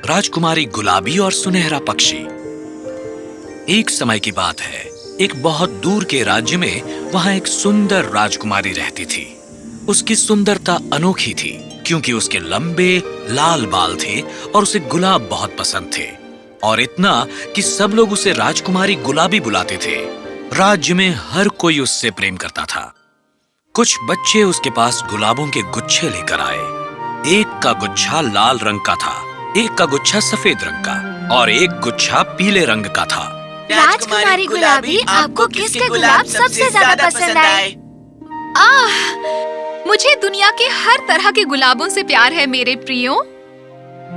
राजकुमारी गुलाबी और सुनहरा पक्षी। एक समय की बात है, एक बहुत दूर के राज्य में वहां एक सुंदर राजकुमारी रहती थी। उसकी सुंदरता अनोखी थी क्योंकि उसके लंबे लाल बाल थे और उसे गुलाब बहुत पसंद थे, और इतना कि सब लोग उसे राजकुमारी गुलाबी बुलाते थे। राज्य में हर कोई उससे प्रेम करता था। कुछ बच्चे उसके पास गुलाबों के गुच्छे लेकर आए। एक का गुच्छा लाल रंग का था, एक का गुच्छा सफेद रंग का और एक गुच्छा पीले रंग का था। राजकुमारी गुलाबी, आपको किसके गुलाब सबसे ज्यादा पसंद आए? मुझे दुनिया के हर तरह के गुलाबों से प्यार है मेरे प्रियो।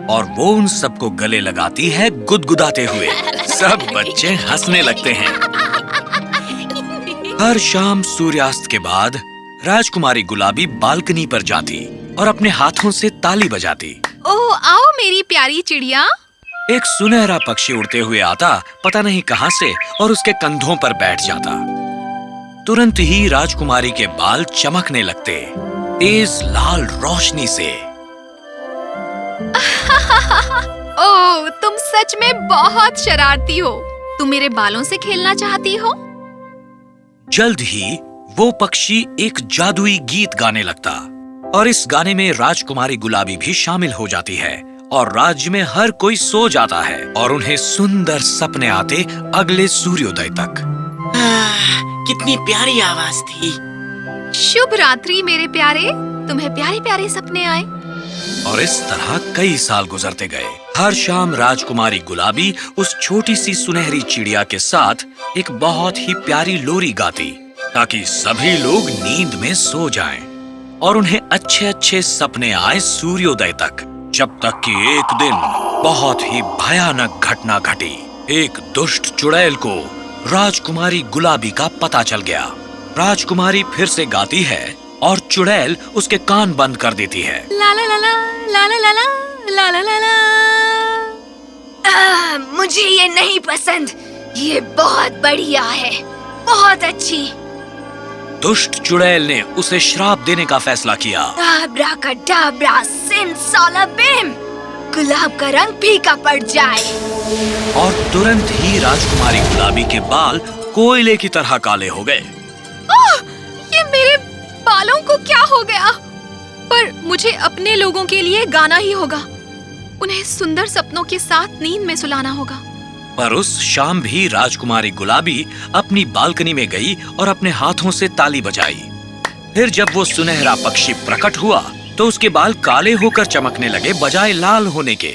और वो उन सबको गले लगाती है गुदगुदाते हुए। सब बच्चे हंसने लगते हैं। हर शाम सूर्यास्त के बाद राजकुमारी गुलाबी बालकनी पर जाती और अपने हाथों से ताली बजाती। ओह, आओ मेरी प्यारी चिड़िया। एक सुनहरा पक्षी उड़ते हुए आता, पता नहीं कहां से, और उसके कंधों पर बैठ जाता। तुरंत ही राजकुमारी के बाल चमकने लगते, तेज लाल रोशनी से। ओह, तुम सच में बहुत शरारती हो। तुम मेरे बालों से खेलना चाहती हो? जल्द ही वो पक्षी एक जादुई गीत गाने लगता और इस गाने में राजकुमारी गुलाबी भी शामिल हो जाती है और राज्य में हर कोई सो जाता है और उन्हें सुंदर सपने आते अगले सूर्योदय तक। कितनी प्यारी आवाज थी। शुभ रात्रि मेरे प्यारे, तुम्हें प्यारे प्यारे सपने आए। और इस तरह कई साल गुजरते गए। हर शाम राजकुमारी गुलाबी उस छोटी सी सुनहरी चिड़िया के साथ एक बहुत ही प्यारी लोरी गाती ताकि सभी लोग नींद में सो जाएं और उन्हें अच्छे अच्छे सपने आए सूर्योदय तक। जब तक कि एक दिन बहुत ही भयानक घटना घटी। एक दुष्ट चुड़ैल को राजकुमारी गुलाबी का पता चल गया। राजकुमारी फिर से गाती है और चुड़ैल उसके कान बंद कर देती है। ला ला ला ला ला ला ला ला ला ला ला। मुझे ये नहीं पसंद। ये बहुत बढ़िया है, बहुत अच्छी। दुष्ट चुड़ैल ने उसे श्राप देने का फैसला किया। अब्राकडाब्रा, सिमसालाबिम, गुलाब का रंग फीका पड़ जाए। और तुरंत ही राजकुमारी गुलाबी के बाल कोयले की तरह काले हो गए। ये मेरे बालों को क्या हो गया? पर मुझे अपने लोगों के लिए गाना ही होगा। उन्हें सुंदर सपनों के साथ नींद में सुलाना होगा। पर उस शाम भी राजकुमारी गुलाबी अपनी बालकनी में गई और अपने हाथों से ताली बजाई। फिर जब वो सुनहरा पक्षी प्रकट हुआ तो उसके बाल काले होकर चमकने लगे बजाय लाल होने के।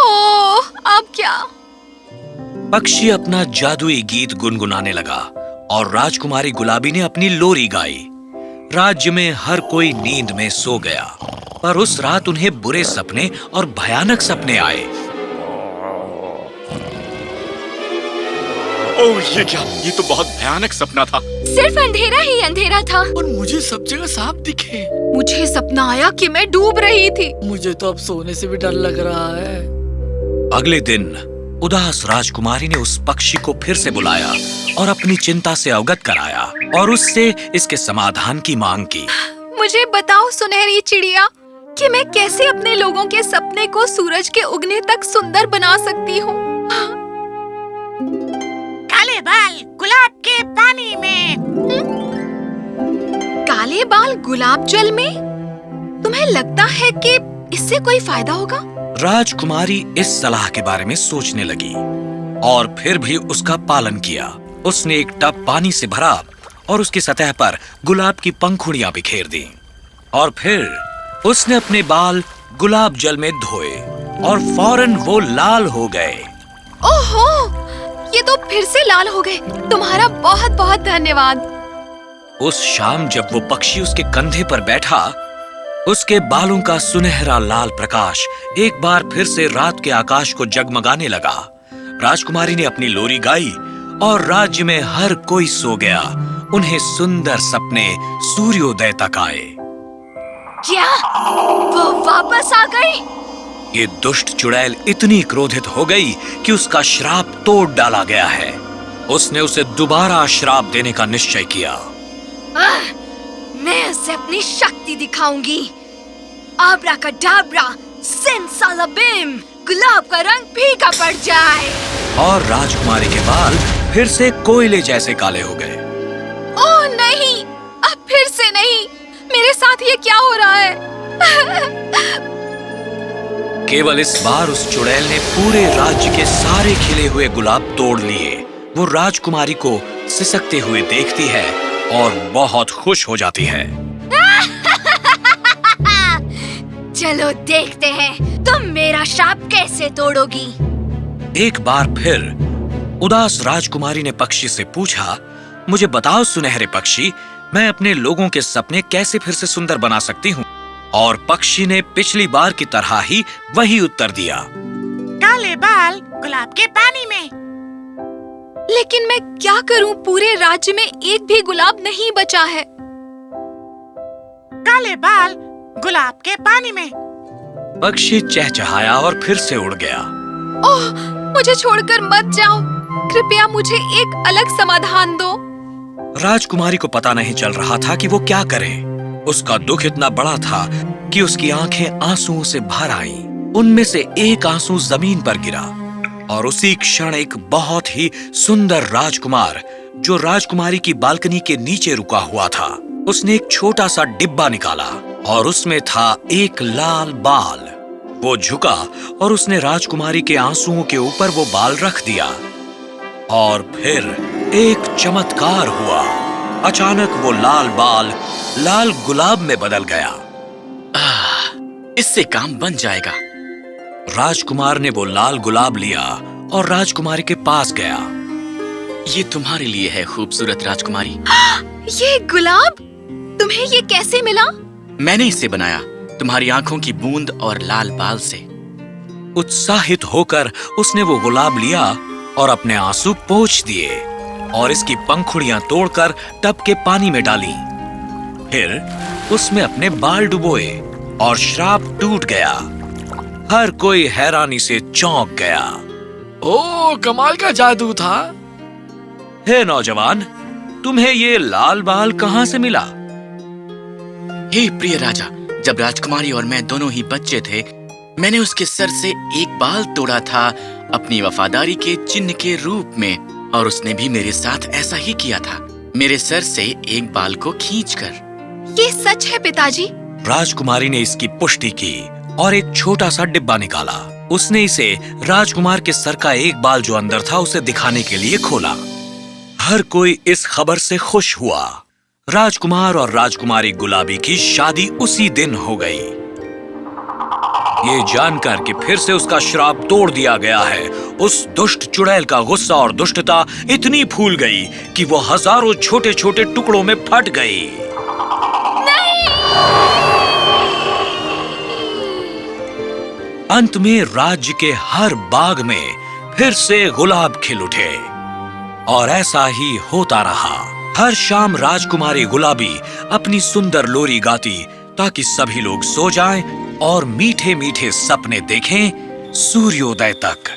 ओह, अब क्या? पक्षी अपना जादुई गीत गुनगुनाने लगा और राजकुमारी गुलाबी ने अपनी लोरी गाई। राज्य में हर कोई नींद में सो गया, पर उस रात उन्हें बुरे सपने और भयानक सपने आए। ओह, ये क्या? ये तो बहुत भयानक सपना था। सिर्फ अंधेरा ही अंधेरा था और मुझे सब जगह सांप दिखे। मुझे सपना आया कि मैं डूब रही थी। मुझे तो अब सोने से भी डर लग रहा है। अगले दिन उदास राजकुमारी ने उस पक्षी को फिर से बुलाया और अपनी चिंता से अवगत कराया और उससे इसके समाधान की मांग की। मुझे बताओ सुनहरी चिड़िया कि मैं कैसे अपने लोगों के सपने को सूरज के उगने तक सुंदर बना सकती हूँ। काले बाल गुलाब के पानी में। काले बाल गुलाब जल में? तुम्हें लगता है कि इससे कोई फायदा होगा? राजकुमारी इस सलाह के बारे में सोचने लगी और फिर भी उसका पालन किया। उसने एक टब पानी से भरा और उसकी सतह पर गुलाब की पंखुड़ियां बिखेर दी और फिर उसने अपने बाल गुलाब जल में धोए और फौरन वो लाल हो गए। ओहो, ये तो फिर से लाल हो गए। तुम्हारा बहुत बहुत धन्यवाद। उस शाम जब वो पक्षी उसके कंधे पर बैठा, उसके बालों का सुनहरा लाल प्रकाश एक बार फिर से रात के आकाश को जगमगाने लगा। राजकुमारी ने अपनी लोरी गाई और राज्य में हर कोई सो गया। उन्हें सुंदर सपने सूर्योदय तक आए। क्या वो वापस आ गई? ये दुष्ट चुड़ैल इतनी क्रोधित हो गई कि उसका श्राप तोड़ डाला गया है। उसने उसे दोबारा श्राप देने का निश्चय किया। मैं उसे अपनी शक्ति दिखाऊंगी। आब्राकाडाब्रा, सिमसालाबिम, गुलाब का रंग फीका पड़ जाए। और राजकुमारी के बाल फिर से कोयले जैसे काले हो गए। ओह नहीं, अब फिर से नहीं। मेरे साथ ये क्या हो रहा है? केवल इस बार उस चुड़ैल ने पूरे राज्य के सारे खिले हुए गुलाब तोड़ लिए। वो राजकुमारी को सिसकते हुए देखती है और बहुत खुश हो जाती है। चलो देखते हैं तुम मेरा शाप कैसे तोड़ोगी। एक बार फिर उदास राजकुमारी ने पक्षी से पूछा, मुझे बताओ सुनहरे पक्षी, मैं अपने लोगों के सपने कैसे फिर से सुंदर बना सकती हूँ? और पक्षी ने पिछली बार की तरह ही वही उत्तर दिया, काले बाल गुलाब के पानी में। लेकिन मैं क्या करूं? पूरे राज्य में एक भी गुलाब नहीं बचा है। काले बाल गुलाब के पानी में। पक्षी चहचहाया और फिर से उड़ गया। ओह, मुझे छोड़कर मत जाओ। कृपया मुझे एक अलग समाधान दो। राजकुमारी को पता नहीं चल रहा था कि वो क्या करे। उसका दुख इतना बड़ा था कि उसकी आंखें आंसुओं से भर आईं। उनमें से एक आंसू जमीन पर गिरा और उसी क्षण एक बहुत ही सुंदर राजकुमार, जो राजकुमारी की बालकनी के नीचे रुका हुआ था, उसने एक छोटा सा डिब्बा निकाला और उसमें था एक लाल बाल। वो झुका और उसने राजकुमारी के आंसुओं के ऊपर वो बाल रख दिया। और फिर एक चमत्कार हुआ। अचानक वो लाल बाल लाल गुलाब में बदल गया। इससे काम बन जाएगा। राजकुमार ने वो लाल गुलाब लिया और राजकुमारी के पास गया। ये तुम्हारे लिए है खूबसूरत राजकुमारी। ये गुलाब तुम्हें ये कैसे मिला? मैंने इसे बनाया तुम्हारी आंखों की बूंद और लाल बाल से। उत्साहित होकर उसने वो गुलाब लिया और अपने आंसू पोंछ दिए और इसकी पंखुड़ियां तोड़कर टब के पानी में डाली। फिर उसमें अपने बाल डुबोए और श्राप टूट गया। हर कोई हैरानी से चौंक गया। ओ, कमाल का जादू था। हे नौजवान, तुम्हें ये लाल बाल कहाँ से मिला? हे प्रिय राजा, जब राजकुमारी और मैं दोनों ही बच्चे थे, मैंने उसके सर से एक बाल तोड़ा था अपनी वफादारी के चिन्ह के रूप में, और उसने भी मेरे साथ ऐसा ही किया था, मेरे सर से एक बाल को खींचकर। ये सच है पिताजी? राजकुमारी ने इसकी पुष्टि की और एक छोटा सा डिब्बा निकाला। उसने इसे राजकुमार के सर का एक बाल जो अंदर था उसे दिखाने के लिए खोला। हर कोई इस खबर से खुश हुआ। राजकुमार और राजकुमारी गुलाबी की शादी उसी दिन हो गई। ये जानकर कि फिर से उसका श्राप तोड़ दिया गया है, उस दुष्ट चुड़ैल का गुस्सा और दुष्टता इतनी फूल गई कि वो हजारों छोटे छोटे टुकड़ों में फट गई। अंत में राज्य के हर बाग में फिर से गुलाब खिल उठे और ऐसा ही होता रहा। हर शाम राजकुमारी गुलाबी अपनी सुंदर लोरी गाती ताकि सभी लोग सो जाएं और मीठे मीठे सपने देखें सूर्योदय तक।